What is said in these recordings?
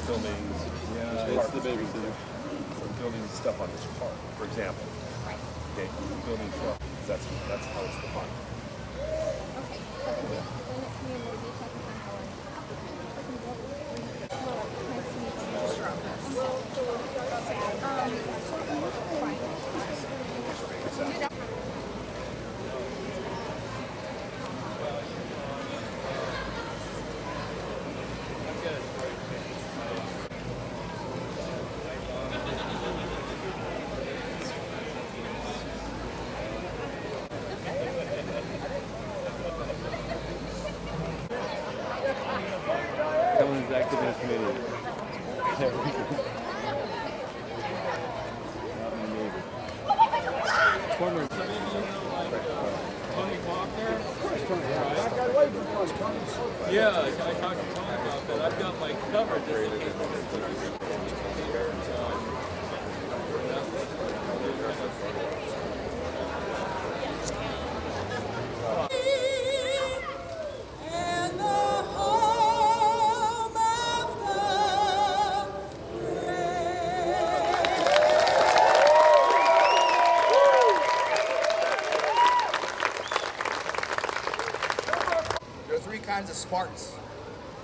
filming. Yeah, it's the babysitter. Building stuff on this park, for example. Okay, building stuff. That's how it's defined. Okay. So then it can be a little bit check on how nice to meet you. Someone's active in a committee. Former. Tony Walker. Yeah, I talked to Tony about that. I've got my cover just in case There are three kinds of smarts,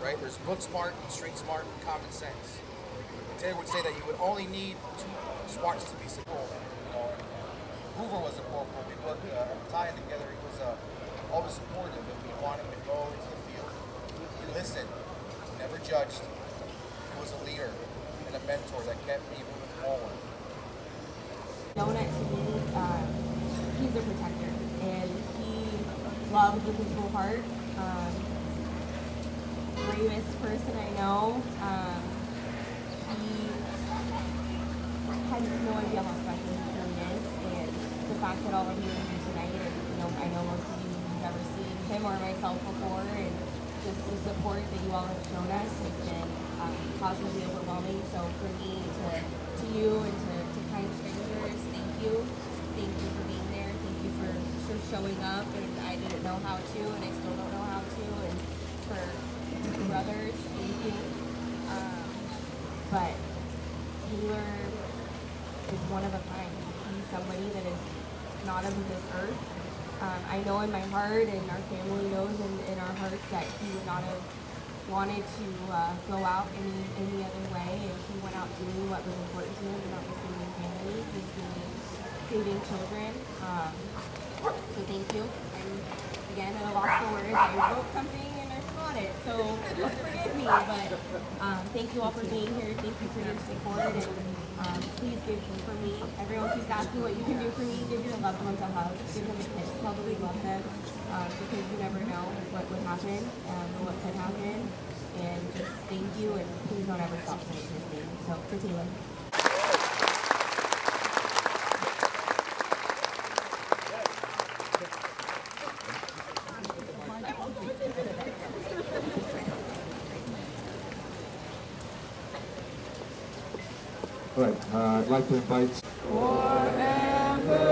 right? There's book smart, street smart, and common sense. Taylor would say that you would only need two smarts to be successful. Hoover was a corporal. We put a tie together. He was always supportive. If we wanted him to go into the field, he listened, never judged. He was a leader and a mentor that kept me moving forward. Donut to me, he's a protector, and he loves with his whole heart. Bravest person I know. He has no idea how special he really is, and the fact that all of you are here tonight, and I know most of you have never seen him or myself before, and just the support that you all have shown us has been positively overwhelming. So for me, to you and to kind strangers, thank you. Thank you for being there. Thank you for showing up, and I didn't know how to, and I still don't know how to, and for brothers, thank you. But Taylor is one of a kind. He's somebody that is not of this earth. I know in my heart, and our family knows in our hearts, that he would not have wanted to go out any other way, and he went out doing what was important to him, and that was saving families and saving children. So thank you. And again, at a loss for words, I wrote something and I forgot it, so forgive me. But thank you all for being here. Thank you for your support, and please give for me. Everyone keeps asking what you can do for me. Give your loved ones a hug. Give them a kiss. Probably love them, because you never know what would happen or what could happen. And just thank you, and please don't ever stop saying his name. So for Taylor. All right, I'd like to invite... Forever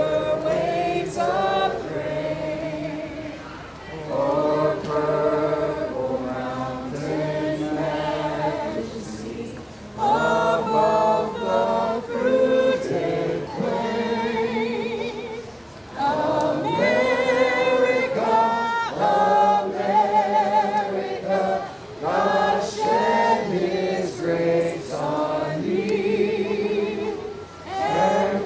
waves of grain, o'er purple mountains majesty, above the fruited plain. America, America, God shed His grace on thee. And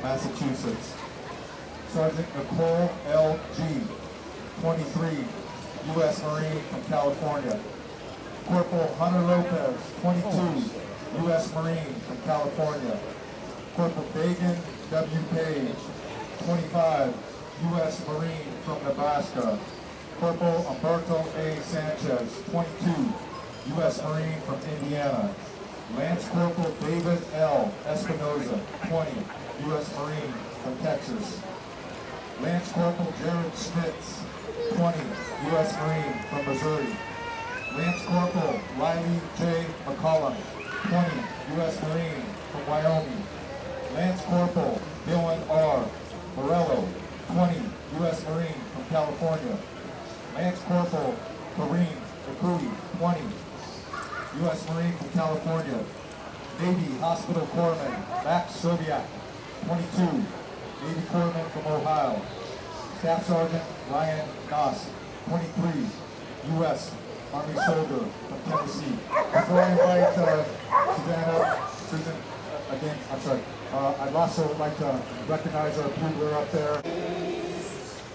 Massachusetts. Sergeant Nicole L. G., 23, U.S. Marine from California. Corporal Hunter Lopez, 22, U.S. Marine from California. Corporal Dagan W. Page, 25, U.S. Marine from Nebraska. Corporal Humberto A. Sanchez, 22, U.S. Marine from Indiana. Lance Corporal David L. Espinoza, 20, U.S. Marine from Texas. Lance Corporal Jared Schmitz, 20, U.S. Marine from Missouri. Lance Corporal Riley J. McCollum, 20, U.S. Marine from Wyoming. Lance Corporal Dylan R. Morello, 20, U.S. Marine from California. Lance Corporal Kareem Akui, 20, U.S. Marine from California. Navy Hospital Corpsman Max Sobiak, 22, Navy Corpsman from Ohio. Staff Sergeant Ryan Noss, 23, U.S. Army soldier from Tennessee. Before I invite Susan, again, I'm sorry, I'd also like to recognize our bugler up there.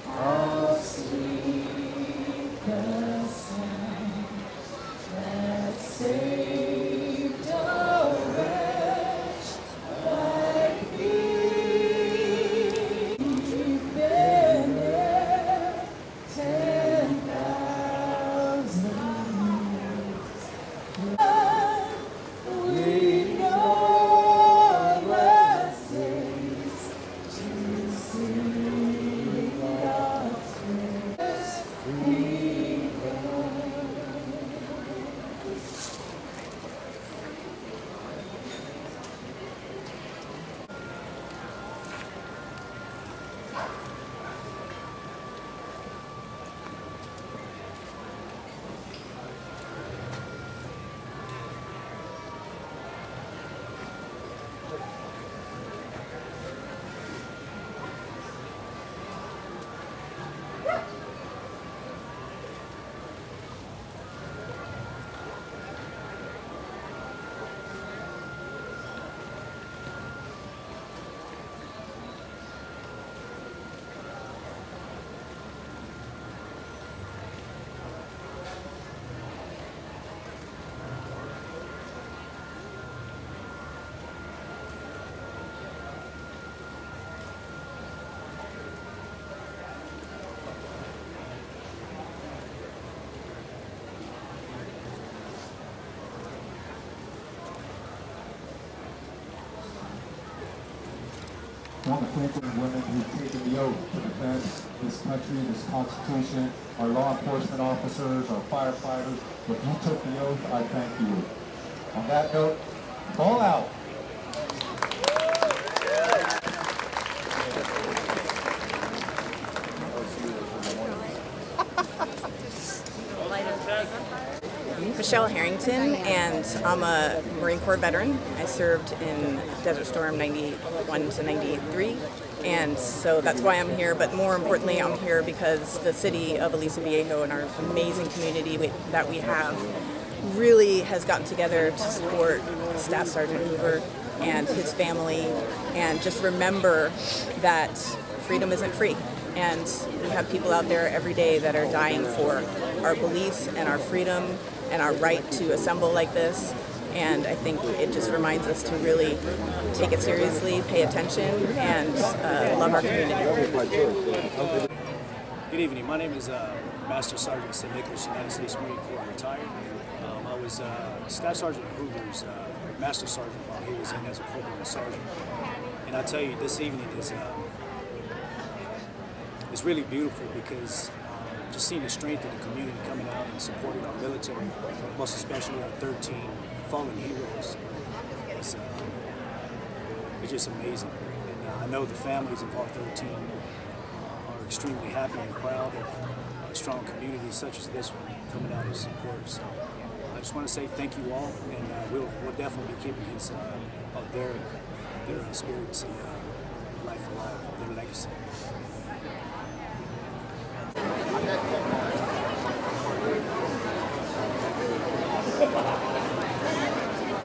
How sweet the sound that saved a wretch like me. We've been there 10,000 years. We know what saves to sing God's praise. We I want to thank the women who've taken the oath to defend this country, this Constitution, our law enforcement officers, our firefighters. If you took the oath, I thank you. On that note, fall out. Michelle Harrington, and I'm a Marine Corps veteran. I served in Desert Storm 91 to 93, and so that's why I'm here. But more importantly, I'm here because the city of Aliso, Viejo, and our amazing community that we have really has gotten together to support Staff Sergeant Hoover and his family, and just remember that freedom isn't free. And we have people out there every day that are dying for our beliefs and our freedom and our right to assemble like this. And I think it just reminds us to really take it seriously, pay attention, and love our community. Good evening. My name is Master Sergeant St. Nicholas, United States Marine Corps, retired. I was Staff Sergeant Hoover's Master Sergeant while he was in as a corporal and sergeant. And I tell you, this evening is it's really beautiful because just seeing the strength of the community coming out and supporting our military, most especially our 13 fallen heroes, it's just amazing. And I know the families of all 13 are extremely happy and proud of a strong community such as this one coming out of support. So I just want to say thank you all, and we'll definitely be keeping their spirits and life alive, their legacy. Thank you.